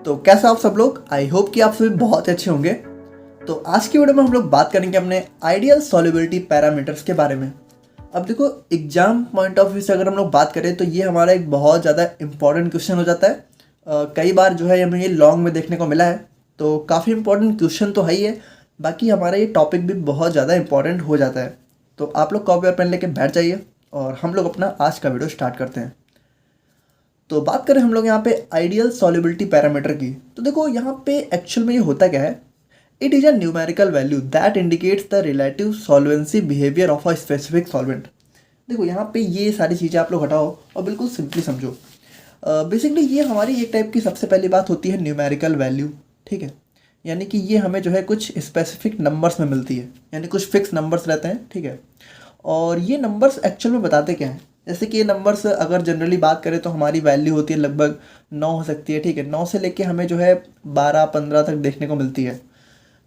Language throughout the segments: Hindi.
तो कैसे आप सब लोग, आई होप कि आप सभी बहुत अच्छे होंगे। तो आज की वीडियो में हम लोग बात करेंगे अपने आइडियल सॉल्युबिलिटी पैरामीटर्स के बारे में। अब देखो, एग्जाम पॉइंट ऑफ व्यू से अगर हम लोग बात करें तो ये हमारा एक बहुत ज़्यादा इंपॉर्टेंट क्वेश्चन हो जाता है। कई बार जो है हमें ये लॉन्ग में देखने को मिला है, तो काफ़ी इंपॉर्टेंट क्वेश्चन तो है ही है। बाकी हमारा ये टॉपिक भी बहुत ज़्यादा इंपॉर्टेंट हो जाता है। तो आप लोग कॉपी और पेन लेके बैठ जाइए और हम लोग अपना आज का वीडियो स्टार्ट करते हैं। तो बात करें हम लोग यहाँ पे आइडियल सॉल्युबिलिटी पैरामीटर की, तो देखो यहाँ पे एक्चुअल में ये होता क्या है। It is a numerical value that indicates the relative solvency behaviour of a specific solvent. देखो यहाँ पे ये सारी चीज़ें आप लोग हटाओ और बिल्कुल सिंपली समझो। बेसिकली ये हमारी एक टाइप की सबसे पहली बात होती है न्यूमेरिकल वैल्यू, ठीक है। यानी कि ये हमें जो है कुछ स्पेसिफिक नंबर्स में मिलती है, यानी कुछ फिक्स नंबर्स रहते हैं, ठीक है। और ये नंबर्स एक्चुअल में बताते क्या हैं। जैसे कि ये नंबर्स अगर जनरली बात करें तो हमारी वैल्यू होती है लगभग 9 हो सकती है, ठीक है। 9 से लेके हमें जो है 12-15 तक देखने को मिलती है।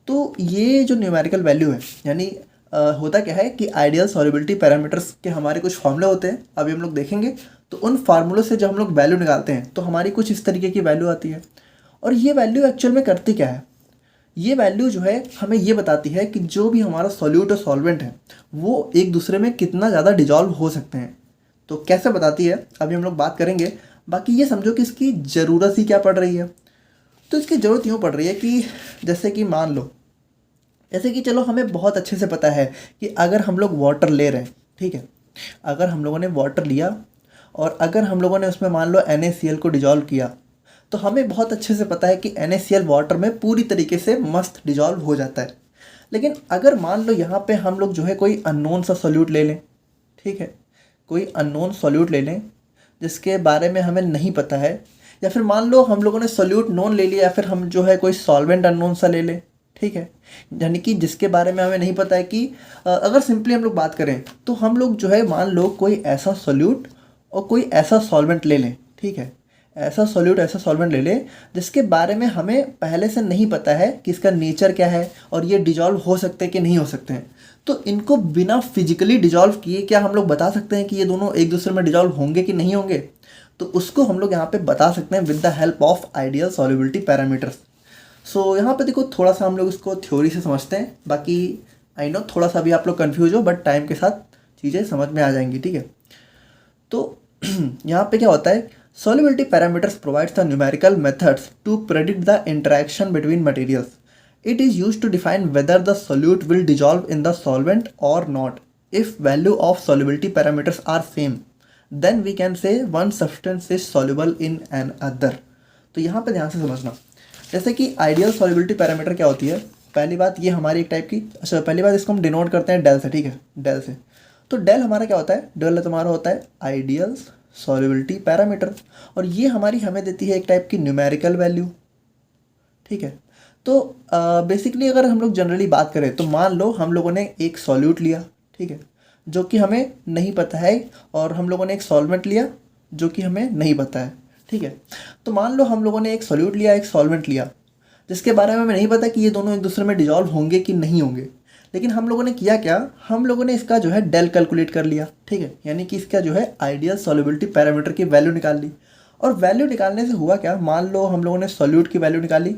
तो ये जो न्यूमेरिकल वैल्यू है, यानी होता क्या है कि आइडियल सॉल्युबिलिटी पैरामीटर्स के हमारे कुछ फार्मूले होते हैं, अभी हम लोग देखेंगे। तो उन फार्मूलों से जब हम लोग वैल्यू निकालते हैं तो हमारी कुछ इस तरीके की वैल्यू आती है। और ये वैल्यू एक्चुअल में करती क्या है, ये वैल्यू जो है हमें ये बताती है कि जो भी हमारा सॉल्यूट और सॉल्वेंट है वो एक दूसरे में कितना ज़्यादा डिजॉल्व हो सकते हैं। तो कैसे बताती है अभी हम लोग बात करेंगे। बाकी ये समझो कि इसकी ज़रूरत ही क्या पड़ रही है। तो इसकी ज़रूरत यूँ पड़ रही है कि जैसे कि मान लो, जैसे कि चलो हमें बहुत अच्छे से पता है कि अगर हम लोग वाटर ले रहे हैं, ठीक है। अगर हम लोगों ने वाटर लिया और अगर हम लोगों ने उसमें मान लो NaCl को डिजॉल्व किया, तो हमें बहुत अच्छे से पता है कि NaCl वाटर में पूरी तरीके से मस्त डिजॉल्व हो जाता है। लेकिन अगर मान लो यहाँ पे हम लोग जो है कोई अननोन सा सॉल्यूट ले लें, ठीक है, कोई अननोन सॉल्यूट ले लें जिसके बारे में हमें नहीं पता है, या फिर मान लो हम लोगों ने सॉल्यूट नोन ले लिया, या फिर हम जो है कोई सॉल्वेंट अननोन सा ले लें, ठीक है। यानी कि जिसके बारे में हमें नहीं पता है कि अगर सिंपली हम लोग बात करें तो हम लोग जो है मान लो कोई ऐसा सॉल्यूट और कोई ऐसा सॉल्वेंट ले लें, ठीक है। ऐसा सॉल्यूट ऐसा सॉल्वेंट ले लें जिसके बारे में हमें पहले से नहीं पता है कि इसका नेचर क्या है और ये डिजॉल्व हो सकते हैं कि नहीं हो सकते हैं। तो इनको बिना फिजिकली डिजॉल्व किए क्या हम लोग बता सकते हैं कि ये दोनों एक दूसरे में डिजॉल्व होंगे कि नहीं होंगे। तो उसको हम लोग यहाँ पे बता सकते हैं with the help of ideal solubility parameters. So यहाँ पे देखो, थोड़ा सा हम लोग इसको थ्योरी से समझते हैं। बाकी आई नो थोड़ा सा भी आप लोग कन्फ्यूज हो, बट टाइम के साथ चीज़ें समझ में आ जाएंगी, ठीक है। तो यहाँ पे क्या होता है, solubility parameters provides the numerical methods to predict the interaction between materials. It is used to define whether the solute will dissolve in the solvent or not. If value of solubility parameters are same, then we can say one substance is soluble in another. तो यहाँ पे ध्यान से समझना, जैसे कि आइडियल सॉल्युबिलिटी पैरामीटर क्या होती है। पहली बात ये हमारी एक टाइप की, अच्छा पहली बात इसको हम डिनोट करते हैं डेल से, ठीक है, डेल से। तो डेल हमारा क्या होता है, डेल तुम्हारा होता है आइडियल सॉल्युबिलिटी पैरामीटर, और ये हमारी हमें देती है एक टाइप की न्यूमेरिकल वैल्यू, ठीक है। तो बेसिकली अगर हम लोग जनरली बात करें तो मान लो हम लोगों ने एक सॉल्यूट लिया, ठीक है, जो कि हमें नहीं पता है, और हम लोगों ने एक सॉल्वेंट लिया जो कि हमें नहीं पता है, ठीक है। तो मान लो हम लोगों ने एक सॉल्यूट लिया, एक सॉल्वेंट लिया जिसके बारे में हमें नहीं पता कि ये दोनों एक दूसरे में डिजॉल्व होंगे कि नहीं होंगे। लेकिन हम लोगों ने किया क्या, हम लोगों ने इसका जो है डेल कैलकुलेट कर लिया, ठीक है। यानी कि इसका जो है आइडियल सॉल्युबिलिटी पैरामीटर की वैल्यू निकाल ली। और वैल्यू निकालने से हुआ क्या, मान लो हम लोगों ने सॉल्यूट की वैल्यू निकाली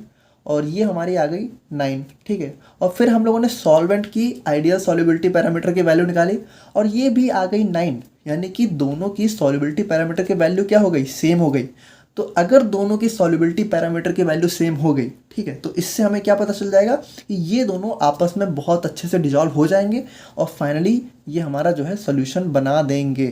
और ये हमारी आ गई 9, ठीक है। और फिर हम लोगों ने सॉल्वेंट की आइडियल सॉल्युबिलिटी पैरामीटर की वैल्यू निकाली और ये भी आ गई 9। यानी कि दोनों की सॉल्युबिलिटी पैरामीटर की वैल्यू क्या हो गई, सेम हो गई। तो अगर दोनों की सॉल्युबिलिटी पैरामीटर की वैल्यू सेम हो गई, ठीक है, तो इससे हमें क्या पता चल जाएगा कि ये दोनों आपस में बहुत अच्छे से डिजॉल्व हो जाएंगे और फाइनली ये हमारा जो है सॉल्यूशन बना देंगे।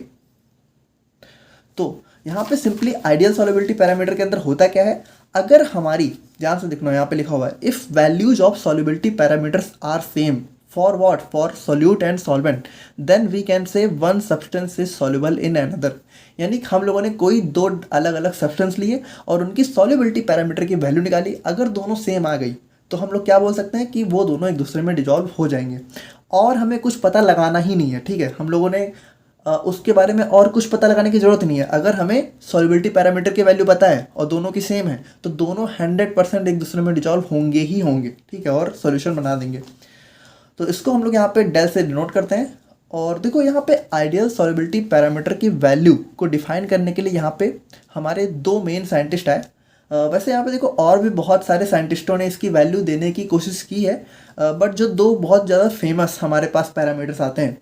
तो यहाँ पे सिंपली आइडियल सॉल्युबिलिटी पैरामीटर के अंदर होता क्या है, अगर हमारी, ध्यान से देखना यहाँ पे लिखा हुआ है, if values of solubility parameters are same for what, for solute and solvent, then we can say one substance is soluble in another. यानी कि हम लोगों ने कोई दो अलग अलग सब्सटेंस लिए और उनकी सॉल्युबिलिटी पैरामीटर की वैल्यू निकाली, अगर दोनों सेम आ गई तो हम लोग क्या बोल सकते हैं कि वो दोनों एक दूसरे में डिजॉल्व हो जाएंगे। और हमें कुछ पता लगाना ही नहीं है, ठीक है। हम लोगों ने उसके बारे में और कुछ पता लगाने की ज़रूरत नहीं है। अगर हमें सॉल्युबिलिटी पैरामीटर की वैल्यू पता है और दोनों की सेम है तो दोनों 100% एक दूसरे में डिजॉल्व होंगे ही होंगे, ठीक है, और सॉल्यूशन बना देंगे। तो इसको हम लोग यहाँ पे डेल से डिनोट करते हैं। और देखो यहाँ पे आइडियल सॉल्युबिलिटी पैरामीटर की वैल्यू को डिफाइन करने के लिए यहाँ पे हमारे दो मेन साइंटिस्ट आए। वैसे यहाँ पे देखो और भी बहुत सारे साइंटिस्टों ने इसकी वैल्यू देने की कोशिश की है, बट जो दो बहुत ज़्यादा फेमस हमारे पास पैरामीटर्स आते हैं,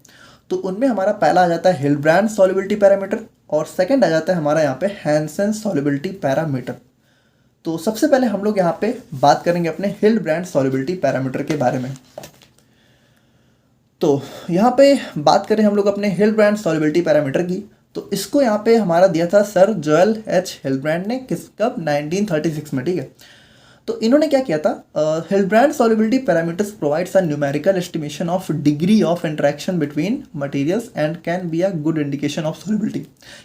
तो उनमें हमारा पहला आ जाता है हिल्डब्रांड सॉल्युबिलिटी पैरामीटर और सेकंड आ जाता है हमारा यहाँ पे हैंसन सॉल्युबिलिटी पैरामीटर। तो सबसे पहले हम लोग यहाँ पे बात करेंगे अपने हिल्डब्रांड सॉल्युबिलिटी पैरामीटर के बारे में। तो यहाँ पे बात करें हम लोग अपने हिल्डब्रांड सॉल्युबिलिटी पैरामीटर की, तो इसको यहाँ पे हमारा दिया था सर जोएल एच हिल्डब्रांड ने कब 1936 में, ठीक है। तो इन्होंने क्या किया था, Hildebrand solubility parameters provides a numerical estimation of degree of interaction between materials and can be a good indication of solubility.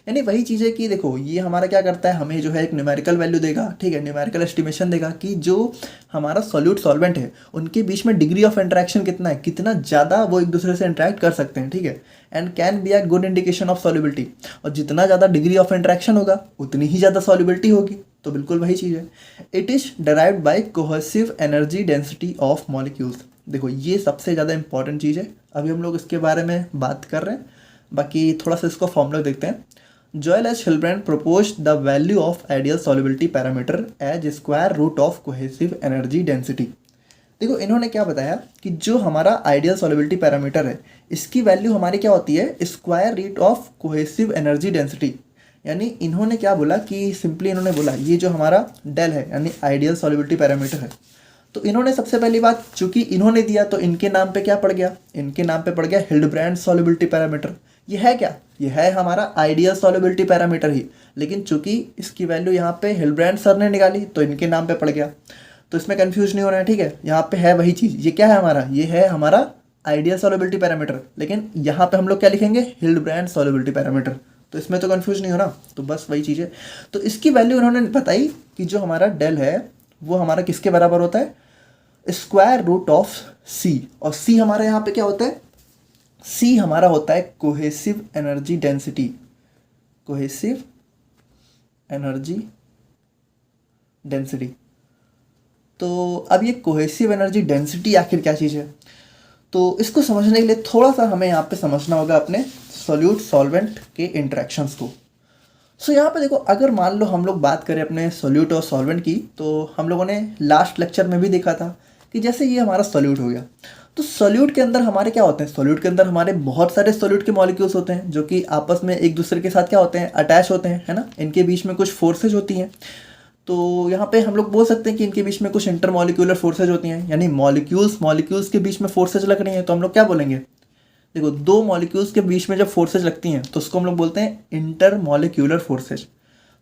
यानी वही चीज़ है कि देखो ये हमारा क्या करता है, हमें जो है एक न्यूमेरिकल वैल्यू देगा, ठीक है, न्यूमेरिकल एस्टिमेशन देगा कि जो हमारा सॉल्यूट सॉल्वेंट है उनके बीच में डिग्री ऑफ इंटरेक्शन कितना है, कितना ज़्यादा वो एक दूसरे से इंटरेक्ट कर सकते हैं, ठीक है, and can be a good indication of solubility. और जितना ज़्यादा डिग्री ऑफ इंटरेक्शन होगा उतनी ही ज़्यादा सॉल्युबिलिटी होगी। तो बिल्कुल वही चीज़ है। It is derived by cohesive energy density of molecules. देखो ये सबसे ज़्यादा इंपॉर्टेंट चीज़ है, अभी हम लोग इसके बारे में बात कर रहे हैं, बाकी थोड़ा सा इसको फॉर्मूला देखते हैं। Joel H Hildebrand proposed the value of ideal solubility parameter as square root of cohesive energy density. देखो इन्होंने क्या बताया कि जो हमारा आइडियल सॉल्युबिलिटी पैरामीटर है इसकी वैल्यू हमारी क्या होती है, square root of cohesive energy density. यानी इन्होंने क्या बोला कि सिंपली इन्होंने बोला ये जो हमारा डेल है यानी आइडियल सॉल्युबिलिटी पैरामीटर है, तो इन्होंने सबसे पहली बात चूंकि इन्होंने दिया तो इनके नाम पे क्या पड़ गया, इनके नाम पे पड़ गया हिल्डब्रांड सॉल्युबिलिटी पैरामीटर। ये है क्या, ये है हमारा आइडियल सॉल्युबिलिटी पैरामीटर ही, लेकिन चूंकि इसकी वैल्यू यहाँ पे हिल्डब्रांड सर ने निकाली तो इनके नाम पे पड़ गया। तो इसमें कंफ्यूज नहीं होना है, ठीक है। यहाँ पे है वही चीज़, ये क्या है हमारा, ये है हमारा आइडियल सॉल्युबिलिटी पैरामीटर, लेकिन यहाँ पे हम लोग क्या लिखेंगे, हिल्डब्रांड सॉल्युबिलिटी पैरामीटर। तो इसमें तो कंफ्यूज नहीं होना, तो बस वही चीज़ है। तो इसकी वैल्यू उन्होंने बताई कि जो हमारा डेल है वो हमारा किसके बराबर होता है, स्क्वायर रूट ऑफ सी। और सी हमारा यहाँ पे क्या होता है, सी हमारा होता है cohesive energy density, cohesive energy density. तो अब ये कोहेसिव एनर्जी डेंसिटी आखिर क्या चीज़ है, तो इसको समझने के लिए थोड़ा सा हमें यहाँ पे समझना होगा अपने सॉल्यूट सॉल्वेंट के इंटरेक्शंस को। सो यहाँ पे देखो अगर मान लो हम लोग बात करें अपने सॉल्यूट और सॉल्वेंट की, तो हम लोगों ने लास्ट लेक्चर में भी देखा था कि जैसे ये हमारा सॉल्यूट हो गया, तो सॉल्यूट के अंदर हमारे क्या होते हैं, सॉल्यूट के अंदर हमारे बहुत सारे सॉल्यूट के मॉलिक्यूल्स होते हैं जो कि आपस में एक दूसरे के साथ क्या होते हैं, अटैच होते हैं, है ना। इनके बीच में कुछ फोर्सेज होती हैं, तो यहाँ पे हम लोग बोल सकते हैं कि इनके बीच में कुछ इंटरमॉलिक्यूलर फोर्सेज होती हैं, यानी मॉलिक्यूल्स के बीच में फोर्सेज लग रही हैं, तो हम लोग क्या बोलेंगे, देखो दो मॉलिक्यूल्स के बीच में जब फोर्सेज लगती हैं तो उसको हम लोग बोलते हैं इंटरमॉलिक्यूलर फोर्सेज।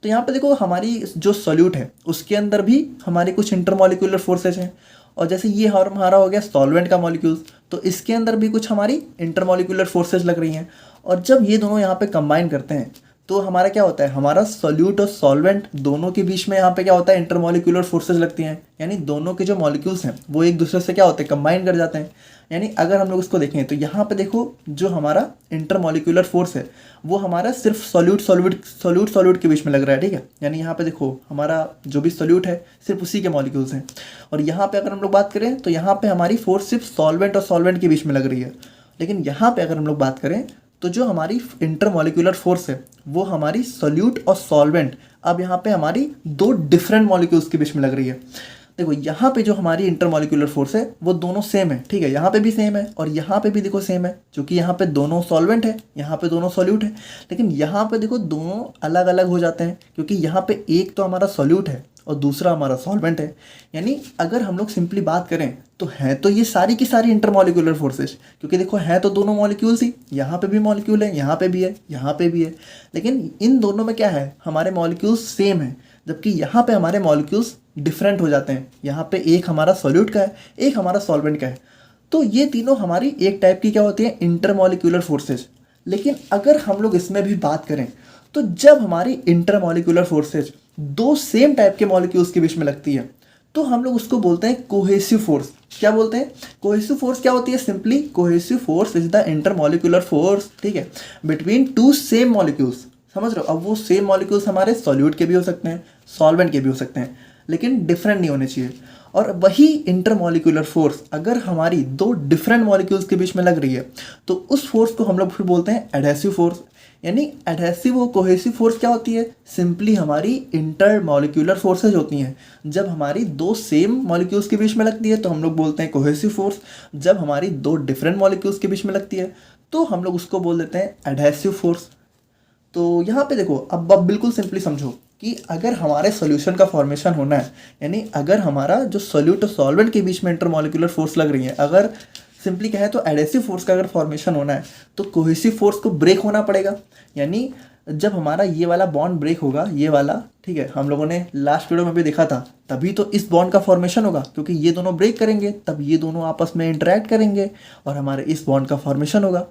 तो यहाँ पे देखो हमारी जो सॉल्यूट है उसके अंदर भी हमारी कुछ इंटरमॉलिक्यूलर फोर्सेज हैं, और जैसे ये हमारा हो गया सॉल्वेंट का मॉलिक्यूल्स, तो इसके अंदर भी कुछ हमारी इंटरमॉलिक्यूलर फोर्सेज लग रही हैं। और जब ये दोनों यहाँ पे कंबाइन करते हैं तो हमारा क्या होता है, हमारा सॉल्यूट और सॉल्वेंट दोनों के बीच में यहाँ पे क्या होता है, इंटरमॉलिक्यूलर फोर्सेज लगती हैं, यानी दोनों के जो मॉलिक्यूल्स हैं वो एक दूसरे से क्या होते हैं, कंबाइन कर जाते हैं। यानी अगर हम लोग इसको देखें तो यहाँ पे देखो जो हमारा इंटरमॉलिक्यूलर फोर्स है वो हमारा सिर्फ सॉल्यूट के बीच में लग रहा है, ठीक है। यानी यहाँ पे देखो हमारा जो भी सॉल्यूट है सिर्फ उसी के मॉलिक्यूल्स हैं, और यहाँ पे अगर हम लोग बात करें तो यहाँ पे हमारी फोर्स सिर्फ सॉल्वेंट और सॉल्वेंट के बीच में लग रही है। लेकिन यहाँ पे अगर हम लोग बात करें तो जो हमारी इंटरमॉलिक्यूलर फोर्स है वो हमारी सॉल्यूट और सॉल्वेंट अब यहाँ पे हमारी दो डिफरेंट मॉलिक्यूल्स के बीच में लग रही है। देखो यहाँ पे जो हमारी इंटरमॉलिक्यूलर फोर्स है वो दोनों सेम है, ठीक है, यहाँ पे भी सेम है और यहाँ पे भी देखो सेम है, क्योंकि यहाँ पे दोनों सॉल्वेंट है, यहाँ पे दोनों सॉल्यूट है। लेकिन यहाँ पे देखो दोनों अलग अलग हो जाते हैं, क्योंकि यहाँ पे एक तो हमारा सॉल्यूट है और दूसरा हमारा सॉल्वेंट है। यानी अगर हम लोग सिंपली बात करें तो है तो ये सारी की सारी इंटरमॉलिक्यूलर फोर्सेज, क्योंकि देखो है तो दोनों मॉलिक्यूल्स ही, यहाँ पे भी मॉलिक्यूल है, यहाँ पे भी है, यहाँ पे भी है, लेकिन इन दोनों में क्या है, हमारे मॉलिक्यूल्स सेम है, जबकि यहाँ पे हमारे मॉलिक्यूल्स डिफरेंट हो जाते हैं। यहाँ पे एक हमारा सॉल्यूट का है, एक हमारा सॉल्वेंट का है। तो ये तीनों हमारी एक टाइप की क्या होती है, इंटरमॉलिक्यूलर फोर्सेज। लेकिन अगर हम लोग इसमें भी बात करें तो जब हमारी इंटरमॉलिक्यूलर फोर्सेज दो सेम टाइप के मॉलिक्यूल्स के बीच में लगती है तो हम लोग उसको बोलते हैं कोहेसिव फोर्स। क्या बोलते हैं, कोहेसिव फोर्स क्या होती है, simply cohesive force is the intermolecular force, ठीक है, बिटवीन टू सेम मॉलिक्यूल्स। समझ रहे हो, अब वो सेम मॉलिक्यूल्स हमारे सॉल्यूट के भी हो सकते हैं, सॉल्वेंट के भी हो सकते हैं, लेकिन डिफरेंट नहीं होने चाहिए। और वही इंटरमॉलिक्यूलर फोर्स अगर हमारी दो डिफरेंट मॉलिक्यूल्स के बीच में लग रही है तो उस फोर्स को हम लोग फिर बोलते हैं एडहेसिव फोर्स। यानी एडहेसिव और कोहेसिव फोर्स क्या होती है, सिंपली हमारी इंटर मॉलिक्यूलर फोर्सेज होती हैं। जब हमारी दो सेम मॉलिक्यूल्स के बीच में लगती है तो हम लोग बोलते हैं कोहेसिव फोर्स, जब हमारी दो डिफरेंट मॉलिक्यूल्स के बीच में लगती है तो हम लोग उसको बोल देते हैं एडहेसिव फोर्स। तो यहाँ पे देखो, अब बिल्कुल सिंपली समझो कि अगर हमारे सॉल्यूशन का फॉर्मेशन होना है, यानी अगर हमारा जो सॉल्यूट और सॉल्वेंट के बीच में इंटरमॉलिक्यूलर फोर्स लग रही है, अगर सिंपली कहें तो एडहेसिव फोर्स का अगर फॉर्मेशन होना है तो कोहेसिव फोर्स को ब्रेक होना पड़ेगा। यानी जब हमारा ये वाला बॉन्ड ब्रेक होगा, ये वाला, ठीक है, हम लोगों ने लास्ट वीडियो में भी देखा था, तभी तो इस बॉन्ड का फॉर्मेशन होगा, क्योंकि ये दोनों ब्रेक करेंगे तब ये दोनों आपस में इंटरेक्ट करेंगे और हमारे इस बॉन्ड का फॉर्मेशन होगा।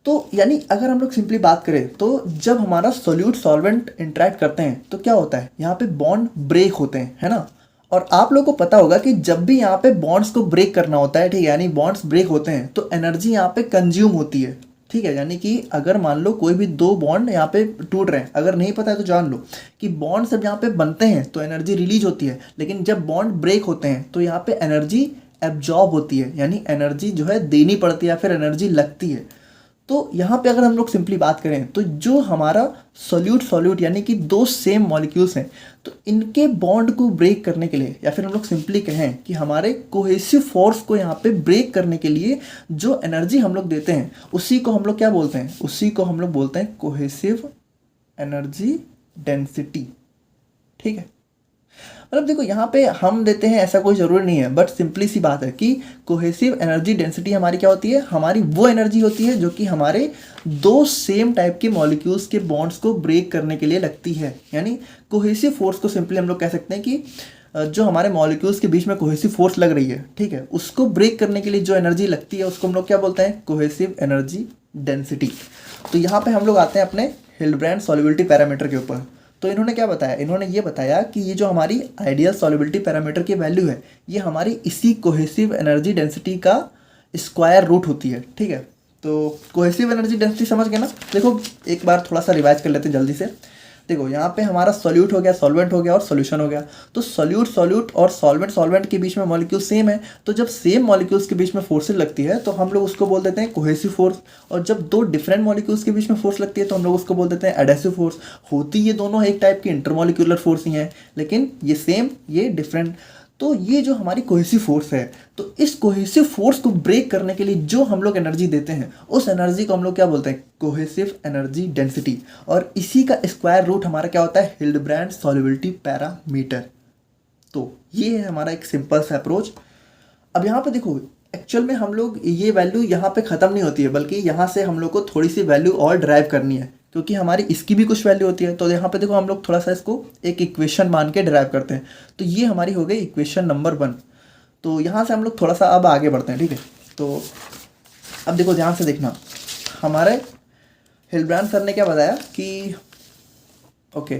तो यानी अगर हम लोग सिंपली बात करें तो जब हमारा सोल्यूट सॉल्वेंट इंटरेक्ट करते हैं तो क्या होता है, यहाँ पे बॉन्ड ब्रेक होते हैं, है ना। और आप लोगों को पता होगा कि जब भी यहाँ पे बॉन्ड्स को ब्रेक करना होता है, ठीक है, यानी बॉन्ड्स ब्रेक होते हैं तो एनर्जी यहाँ पे कंज्यूम होती है, ठीक है। यानी कि अगर मान लो कोई भी दो बॉन्ड यहाँ पे टूट रहे हैं, अगर नहीं पता है तो जान लो कि बॉन्ड जब यहाँ पे बनते हैं तो एनर्जी रिलीज होती है, लेकिन जब बॉन्ड ब्रेक होते हैं तो यहाँ पे एनर्जी एब्जॉर्ब होती है, यानी एनर्जी जो है देनी पड़ती है या फिर एनर्जी लगती है। तो यहाँ पे अगर हम लोग सिंपली बात करें तो जो हमारा सॉल्यूट यानी कि दो सेम मॉलिक्यूल्स हैं, तो इनके बॉन्ड को ब्रेक करने के लिए, या फिर हम लोग सिंपली कहें कि हमारे कोहेसिव फोर्स को यहाँ पे ब्रेक करने के लिए जो एनर्जी हम लोग देते हैं उसी को हम लोग क्या बोलते हैं, उसी को हम लोग बोलते हैं कोहेसिव एनर्जी डेंसिटी, ठीक है। मतलब देखो यहाँ पे हम देते हैं ऐसा कोई ज़रूरी नहीं है, बट सिंपली सी बात है कि कोहेसिव एनर्जी डेंसिटी हमारी क्या होती है, हमारी वो एनर्जी होती है जो कि हमारे दो सेम टाइप के मॉलिक्यूल्स के बॉन्ड्स को ब्रेक करने के लिए लगती है। यानी कोहेसिव फोर्स को सिंपली हम लोग कह सकते हैं कि जो हमारे मॉलिक्यूल्स के बीच में कोहेसिव फोर्स लग रही है, ठीक है, उसको ब्रेक करने के लिए जो एनर्जी लगती है उसको हम लोग क्या बोलते हैं, कोहेसिव एनर्जी डेंसिटी। तो यहाँ पे हम लोग आते हैं अपने हिल्डब्रांड सॉल्युबिलिटी पैरामीटर के ऊपर। तो इन्होंने क्या बताया, इन्होंने ये बताया कि ये जो हमारी आइडियल सॉल्युबिलिटी पैरामीटर की वैल्यू है ये हमारी इसी कोहेसिव एनर्जी डेंसिटी का स्क्वायर रूट होती है, ठीक है। तो कोहेसिव एनर्जी डेंसिटी समझ गए ना। देखो एक बार थोड़ा सा रिवाइज कर लेते हैं जल्दी से। देखो यहाँ पे हमारा सॉल्यूट हो गया, सॉल्वेंट हो गया और सॉल्यूशन हो गया। तो सॉल्यूट और सॉल्वेंट के बीच में मॉलिक्यूल सेम है, तो जब सेम मॉलिक्यूल्स के बीच में फोर्सेज लगती है तो हम लोग उसको बोल देते हैं कोहेसिव फोर्स। और जब दो डिफरेंट मॉलिक्यूल्स के बीच में फोर्स लगती है तो हम लोग उसको बोल देते हैं एडहेसिव फोर्स। होती ये दोनों एक टाइप की इंटरमॉलिक्यूलर फोर्स ही हैं, लेकिन ये सेम ये डिफरेंट। तो ये जो हमारी कोहेसिव फोर्स है, तो इस कोहेसिव फोर्स को ब्रेक करने के लिए जो हम लोग एनर्जी देते हैं उस एनर्जी को हम लोग क्या बोलते हैं, कोहेसिव एनर्जी डेंसिटी। और इसी का स्क्वायर रूट हमारा क्या होता है, हिल्डब्रांड सॉल्युबिलिटी पैरामीटर। तो ये है हमारा एक सिंपल सा अप्रोच। अब यहाँ पे देखो एक्चुअल में हम लोग ये वैल्यू यहाँ पे ख़त्म नहीं होती है, बल्कि यहाँ से हम लोग को थोड़ी सी वैल्यू और ड्राइव करनी है, क्योंकि हमारी इसकी भी कुछ वैल्यू होती है। तो यहाँ पे देखो हम लोग थोड़ा सा इसको एक इक्वेशन मान के ड्राइव करते हैं। तो ये हमारी हो गई इक्वेशन नंबर 1। तो यहाँ से हम लोग थोड़ा सा अब आगे बढ़ते हैं, ठीक है। तो अब देखो ध्यान से देखना, हमारे हिल्डब्रांड सर ने क्या बताया कि ओके,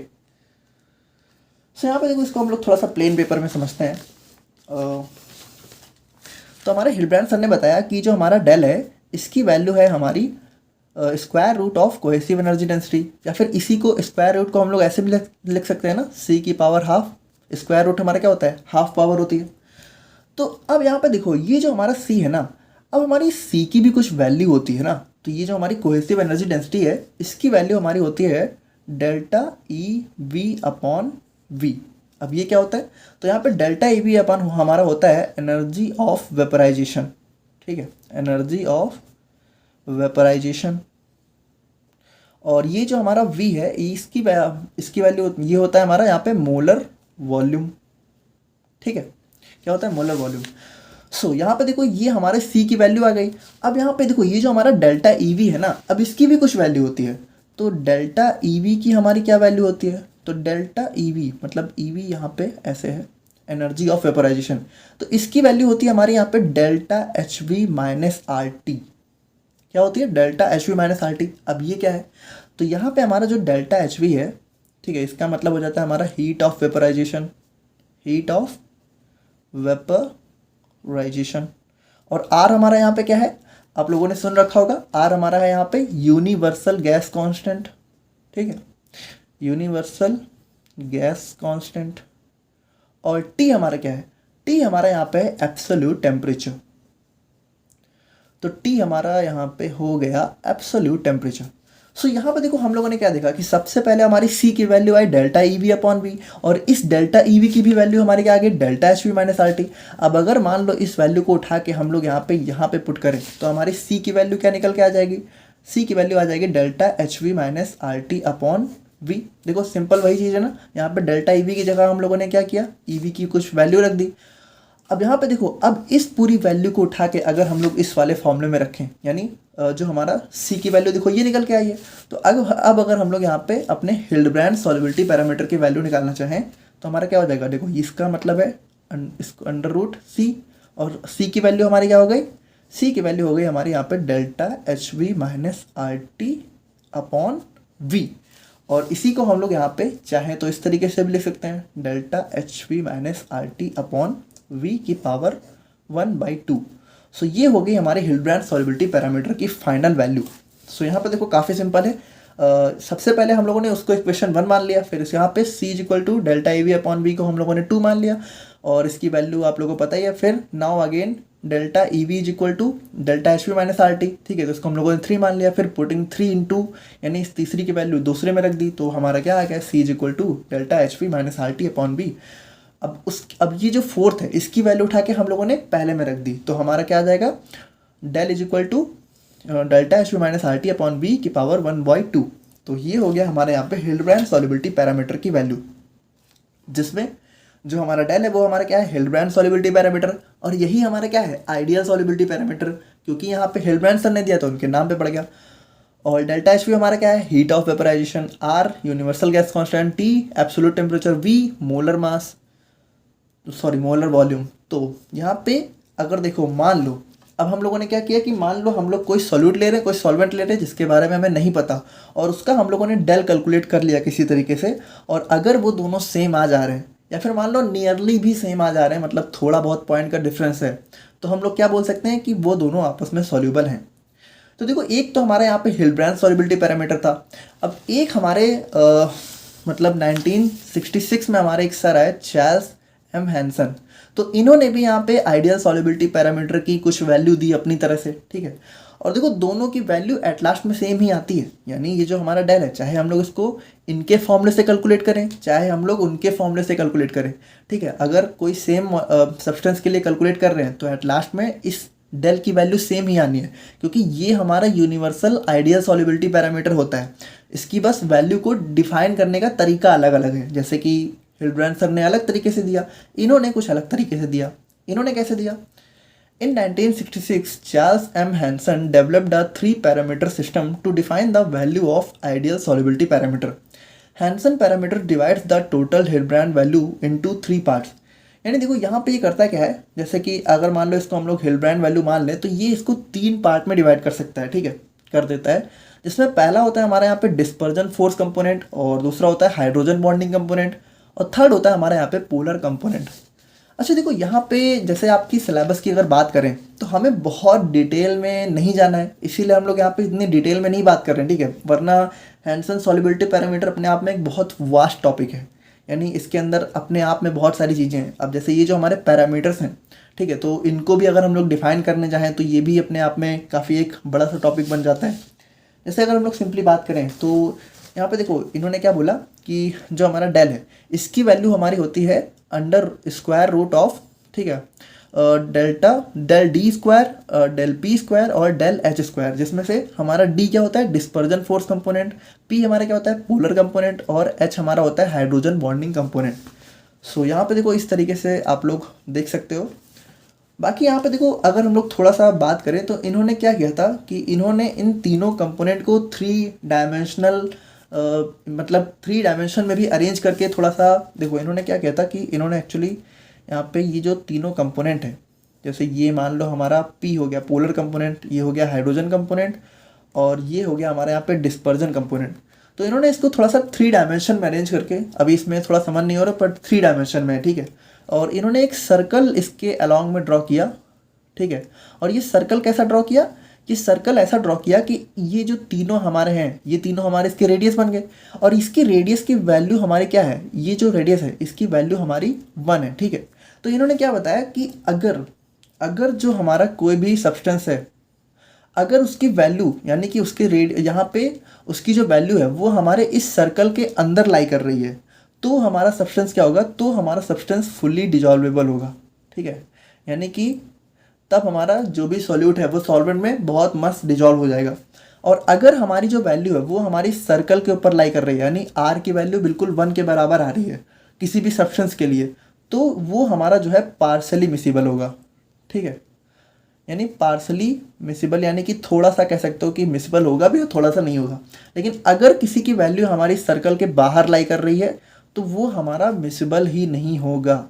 सो यहाँ पे देखो इसको हम लोग थोड़ा सा प्लेन पेपर में समझते हैं। तो हमारे हिल्डब्रांड सर ने बताया कि जो हमारा डेल है इसकी वैल्यू है हमारी square root of cohesive energy density, या फिर इसी को स्क्वायर रूट को हम लोग ऐसे भी लिख सकते हैं ना, सी की पावर हाफ। स्क्वायर रूट हमारा क्या होता है, हाफ पावर होती है। तो अब यहाँ पे देखो ये जो हमारा सी है ना, अब हमारी सी की भी कुछ वैल्यू होती है ना। तो ये जो हमारी कोहेसिव एनर्जी डेंसिटी है इसकी वैल्यू हमारी होती है delta E V upon V. अब ये क्या होता है, तो यहाँ पे डेल्टा ई वी अपॉन हमारा होता है एनर्जी ऑफ वेपराइजेशन, ठीक है, एनर्जी ऑफ वेपराइजेशन। और ये जो हमारा v है इसकी वैल्यू ये होता है हमारा यहाँ पे मोलर वॉल्यूम, ठीक है, क्या होता है, मोलर वॉल्यूम। सो यहाँ पे देखो ये हमारे c की वैल्यू आ गई। अब यहाँ पे देखो ये जो हमारा डेल्टा EV है ना, अब इसकी भी कुछ वैल्यू होती है। तो डेल्टा EV की हमारी क्या वैल्यू होती है, तो डेल्टा EV मतलब EV यहाँ पे ऐसे है, एनर्जी ऑफ वेपराइजेशन। तो इसकी वैल्यू होती है हमारे यहाँ पे डेल्टा HV माइनस RT। क्या होती है, डेल्टा HV माइनस RT। अब ये क्या है, तो यहाँ पे हमारा जो डेल्टा HV है, ठीक है, इसका मतलब हो जाता है हमारा heat of vaporisation, heat of vaporisation. और R हमारा यहाँ पे क्या है, आप लोगों ने सुन रखा होगा, R हमारा है यहाँ पे यूनिवर्सल गैस कांस्टेंट, ठीक है, यूनिवर्सल गैस कांस्टेंट। और T हमारा क्या है, T हमारा यहाँ पे है एब्सोल्यूट टेम्परेचर। तो T हमारा यहाँ पे हो गया एब्सोल्यूट टेम्परेचर। सो यहाँ पे देखो हम लोगों ने क्या देखा कि सबसे पहले हमारी सी की वैल्यू आई delta E V upon V, और इस डेल्टा ई वी की भी वैल्यू हमारे क्या आ गई delta H V minus R T. अब अगर मान लो इस वैल्यू को उठा के हम लोग यहाँ पे पुट करें तो हमारी सी की वैल्यू क्या निकल के आ जाएगी, सी की वैल्यू आ जाएगी delta H V minus R T upon V. देखो सिंपल वही चीज़ है ना, यहाँ पे डेल्टा ई वी की जगह हम लोगों ने क्या किया, ई वी की कुछ वैल्यू रख दी। अब यहाँ पे देखो, अब इस पूरी वैल्यू को उठा के अगर हम लोग इस वाले फॉर्मूले में रखें, यानी जो हमारा c की वैल्यू देखो ये निकल के आई है, तो अब अगर हम लोग यहाँ पे अपने हिल्डब्रांड सॉल्युबिलिटी पैरामीटर की वैल्यू निकालना चाहें तो हमारा क्या हो जाएगा, देखो इसका मतलब है इसको अंडर रूट सी, और c की वैल्यू हमारी क्या हो गई, c की वैल्यू हो गई हमारी यहाँ पे delta H V minus R T upon V. और इसी को हम लोग यहाँ पे चाहें तो इस तरीके से भी लिख सकते हैं, delta H V minus R T upon V की पावर 1/2। सो ये हो गई हमारे हिल्डब्रांड सॉल्युबिलिटी पैरामीटर की फाइनल वैल्यू। सो यहाँ पे देखो काफ़ी सिंपल है। सबसे पहले हम लोगों ने उसको इक्वेशन 1 मान लिया, फिर यहाँ पे c is equal to delta E V upon V को हम लोगों ने 2 मान लिया, और इसकी वैल्यू आप लोगों को पता ही है। फिर now again delta E V is equal to delta H V minus R T, ठीक है, तो इसको हम लोगों ने 3 मान लिया। फिर पुटिंग 3 इंटू यानी इस तीसरी की वैल्यू दूसरे में रख दी, तो हमारा क्या आ गया, c is equal to delta H V minus R T upon V. अब ये जो फोर्थ है इसकी वैल्यू उठा के हम लोगों ने पहले में रख दी, तो हमारा क्या आ जाएगा, del is equal to delta H V minus R T upon V की पावर 1/2। तो ये हो गया हमारे यहाँ पे हिल्डब्रांड सॉल्युबिलिटी पैरामीटर की वैल्यू, जिसमें जो हमारा डेल है वो हमारा क्या है, हिल्डब्रांड सॉल्युबिलिटी पैरामीटर, और यही हमारा क्या है, आइडियल सॉल्युबिलिटी पैरामीटर, क्योंकि यहाँ पे हिल्डब्रांड सर ने दिया तो उनके नाम पे पड़ गया। और डेल्टा एच वी हमारा क्या है, heat of vaporization, R universal gas constant, T absolute temperature, V molar mass sorry molar volume. तो यहाँ पे अगर देखो मान लो अब हम लोगों ने क्या किया कि मान लो हम लोग कोई सॉल्यूट ले रहे हैं, कोई सॉल्वेंट ले रहे हैं जिसके बारे में हमें नहीं पता, और उसका हम लोगों ने डेल कैलकुलेट कर लिया किसी तरीके से, और अगर वो दोनों सेम आ जा रहे हैं या फिर मान लो नियरली भी सेम आ जा रहे हैं, मतलब थोड़ा बहुत पॉइंट का डिफरेंस है, तो हम लोग क्या बोल सकते हैं कि वो दोनों आपस में सॉल्यूबल हैं। तो देखो एक तो हमारे यहाँ पे हिल्डब्रांड सॉल्युबिलिटी पैरामीटर था। अब एक हमारे मतलब 1966 में हमारे एक सर आए चार्ल्स एम हैंसन, तो इन्होंने भी यहाँ पे आइडियल सॉल्युबिलिटी पैरामीटर की कुछ वैल्यू दी अपनी तरह से, ठीक है। और देखो दोनों की वैल्यू एट लास्ट में सेम ही आती है, यानी ये जो हमारा डेल है, चाहे हम लोग इसको इनके फॉर्मूले से कैलकुलेट करें चाहे हम लोग उनके फॉर्मूले से कैलकुलेट करें, ठीक है, अगर कोई सेम सब्सटेंस के लिए कैलकुलेट कर रहे हैं तो एट लास्ट में इस डेल की वैल्यू सेम ही आनी है, क्योंकि ये हमारा यूनिवर्सल आइडियल सॉल्युबिलिटी पैरामीटर होता है। इसकी बस वैल्यू को डिफाइन करने का तरीका अलग अलग है, जैसे कि हिल्डब्रांड सर ने अलग तरीके से दिया, इन्होंने कुछ अलग तरीके से दिया। इन्होंने कैसे दिया, in 1966 Charles M Hansen developed a 3 parameter system to define the value of ideal solubility parameter. Hansen parameter divides the total Hildebrand value into 3 parts. यानी देखो यहाँ पे ये करता क्या है, जैसे कि अगर मान लो इसको हम लोग हिल्डब्रांड वैल्यू मान लें तो ये इसको 3 पार्ट में डिवाइड कर सकता है, ठीक है, कर देता है, जिसमें पहला होता है हमारे यहाँ पे डिस्पर्जन फोर्स कंपोनेंट, और दूसरा होता है हाइड्रोजन बॉन्डिंग कंपोनेंट, और थर्ड होता है हमारे यहाँ पे पोलर कंपोनेंट। अच्छा देखो यहाँ पे जैसे आपकी सिलेबस की अगर बात करें तो हमें बहुत डिटेल में नहीं जाना है, इसीलिए हम लोग यहाँ पे इतनी डिटेल में नहीं बात कर रहे हैं, ठीक है, वरना हैंसन सॉल्युबिलिटी पैरामीटर अपने आप में एक बहुत वास्ट टॉपिक है, यानी इसके अंदर अपने आप में बहुत सारी चीज़ें हैं। अब जैसे ये जो हमारे पैरामीटर्स हैं, ठीक है, तो इनको भी अगर हम लोग डिफाइन करने चाहें तो ये भी अपने आप में काफ़ी एक बड़ा सा टॉपिक बन जाता है। जैसे अगर हम लोग सिंपली बात करें तो यहाँ पे देखो इन्होंने क्या बोला कि जो हमारा डेल है इसकी वैल्यू हमारी होती है अंडर स्क्वायर रूट ऑफ, ठीक है, delta del D square, del P square और डेल एच स्क्वायर, जिसमें से हमारा डी क्या होता है डिस्पर्जन फोर्स कंपोनेंट, पी हमारा क्या होता है पोलर कंपोनेंट, और एच हमारा होता है हाइड्रोजन बॉन्डिंग कंपोनेंट। सो यहाँ पे देखो इस तरीके से आप लोग देख सकते हो। बाकी यहाँ पे देखो अगर हम लोग थोड़ा सा बात करें तो इन्होंने क्या किया था कि इन्होंने इन तीनों कंपोनेंट को 3 डायमेंशनल मतलब 3 डायमेंशन में भी अरेंज करके थोड़ा सा देखो इन्होंने क्या किया था कि इन्होंने एक्चुअली यहाँ पे ये जो तीनों कंपोनेंट हैं, जैसे ये मान लो हमारा P हो गया पोलर कंपोनेंट, ये हो गया हाइड्रोजन कंपोनेंट, और ये हो गया हमारे यहाँ पे डिस्पर्जन कंपोनेंट, तो इन्होंने इसको थोड़ा सा 3 डायमेंशन में अरेंज करके, अभी इसमें थोड़ा समझ नहीं हो रहा बट 3 डायमेंशन में है, ठीक है, और इन्होंने एक सर्कल इसके अलॉन्ग में ड्रॉ किया, ठीक है, और ये सर्कल कैसा ड्रॉ किया, ये सर्कल ऐसा ड्रॉ किया कि ये जो तीनों हमारे हैं ये तीनों हमारे इसके रेडियस बन गए, और इसकी रेडियस की वैल्यू हमारी क्या है, ये जो रेडियस है इसकी वैल्यू हमारी 1 है, ठीक है। तो इन्होंने क्या बताया कि अगर जो हमारा कोई भी सब्सटेंस है, अगर उसकी वैल्यू यानी कि उसके यहाँ पे उसकी जो वैल्यू है वो हमारे इस सर्कल के अंदर लाई कर रही है, तो हमारा सब्सटेंस क्या होगा, तो हमारा सब्सटेंस फुल्ली डिजॉल्वेबल होगा। ठीक है, यानी कि तब हमारा जो भी सॉल्यूट है वो सॉल्वेंट में बहुत मस्त डिजॉल्व हो जाएगा। और अगर हमारी जो वैल्यू है वो हमारी सर्कल के ऊपर लाई कर रही है, यानी आर की वैल्यू बिल्कुल 1 के बराबर आ रही है किसी भी सब्सटेंस के लिए, तो वो हमारा जो है पार्शली मिसिबल होगा। ठीक है, यानी पार्शली मिसिबल यानी कि थोड़ा सा कह सकते हो कि मिसिबल होगा भी और थोड़ा सा नहीं होगा। लेकिन अगर किसी की वैल्यू हमारी सर्कल के बाहर लाई कर रही है तो वो हमारा मिसिबल ही नहीं होगा।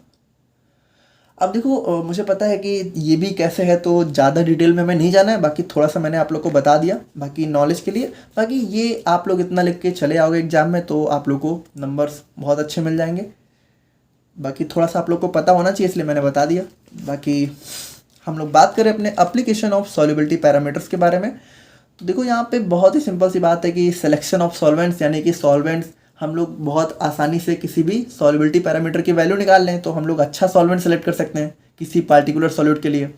अब देखो मुझे पता है कि ये भी कैसे है, तो ज़्यादा डिटेल में मैं नहीं जाना है, बाकी थोड़ा सा मैंने आप लोग को बता दिया बाकी नॉलेज के लिए। बाकी ये आप लोग इतना लिख के चले आओगे एग्जाम में तो आप लोग को नंबर्स बहुत अच्छे मिल जाएंगे। बाकी थोड़ा सा आप लोग को पता होना चाहिए इसलिए मैंने बता दिया। बाकी हम लोग बात करें अपने एप्लीकेशन ऑफ सॉल्युबिलिटी पैरामीटर्स के बारे में, तो देखो यहाँ पे बहुत ही सिंपल सी बात है कि सिलेक्शन ऑफ सॉल्वेंट्स, यानी कि सॉल्वेंट्स हम लोग बहुत आसानी से किसी भी सॉल्युबिलिटी पैरामीटर की वैल्यू निकाल लें तो हम लोग अच्छा सॉल्वेंट सेलेक्ट कर सकते हैं किसी पार्टिकुलर सॉल्यूट के लिए।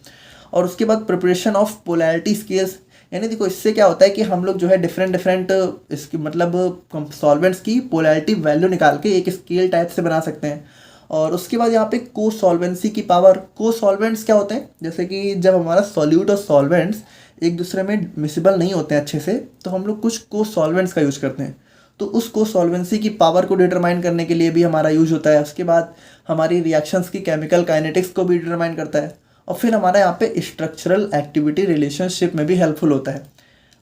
और उसके बाद प्रिपरेशन ऑफ पोलैरिटी स्केल्स, यानी देखो इससे क्या होता है कि हम लोग जो है डिफरेंट इसकी मतलब सॉल्वेंट्स की पोलैरिटी वैल्यू निकाल के एक स्केल टाइप से बना सकते हैं। और उसके बाद यहाँ पे को सॉल्वेंसी की पावर, को सॉल्वेंट्स क्या होते हैं, जैसे कि जब हमारा सॉल्यूट और सॉल्वेंट्स एक दूसरे में मिसिबल नहीं होते हैं अच्छे से तो हम लोग कुछ को सॉल्वेंट्स का यूज करते हैं, तो उस को सॉल्वेंसी की पावर को डिटरमाइन करने के लिए भी हमारा यूज होता है। उसके बाद हमारी रिएक्शंस की केमिकल काइनेटिक्स को भी डिटरमाइन करता है। और फिर हमारा यहाँ पे स्ट्रक्चरल एक्टिविटी रिलेशनशिप में भी हेल्पफुल होता है।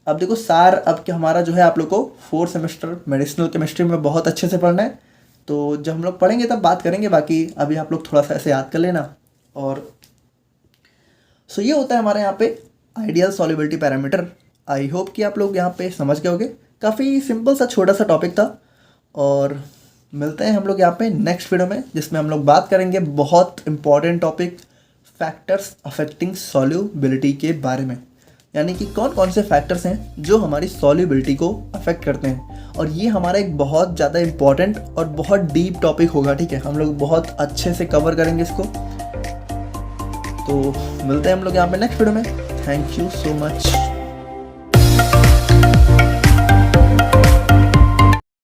अब देखो सार अब क्या हमारा जो है आप लोग को 4th सेमेस्टर मेडिसिनल केमिस्ट्री में बहुत अच्छे से पढ़ना है, तो जब हम लोग पढ़ेंगे तब बात करेंगे। बाकी अभी आप लोग थोड़ा सा ऐसे याद कर लेना। और सो ये होता है हमारे यहाँ पे ideal solubility parameter. I hope कि आप लोग यहाँ पे समझ गए होंगे, काफ़ी सिंपल सा छोटा सा टॉपिक था। और मिलते हैं हम लोग यहाँ पे नेक्स्ट वीडियो में जिसमें हम लोग बात करेंगे बहुत important topic factors affecting solubility के बारे में, यानी कि कौन कौन से फैक्टर्स हैं जो हमारी सॉल्युबिलिटी को अफेक्ट करते हैं। और ये हमारा एक बहुत ज़्यादा इंपॉर्टेंट और बहुत डीप टॉपिक होगा। ठीक है, हम लोग बहुत अच्छे से कवर करेंगे इसको। तो मिलते हैं हम लोग यहाँ पे नेक्स्ट वीडियो में। Thank you so much.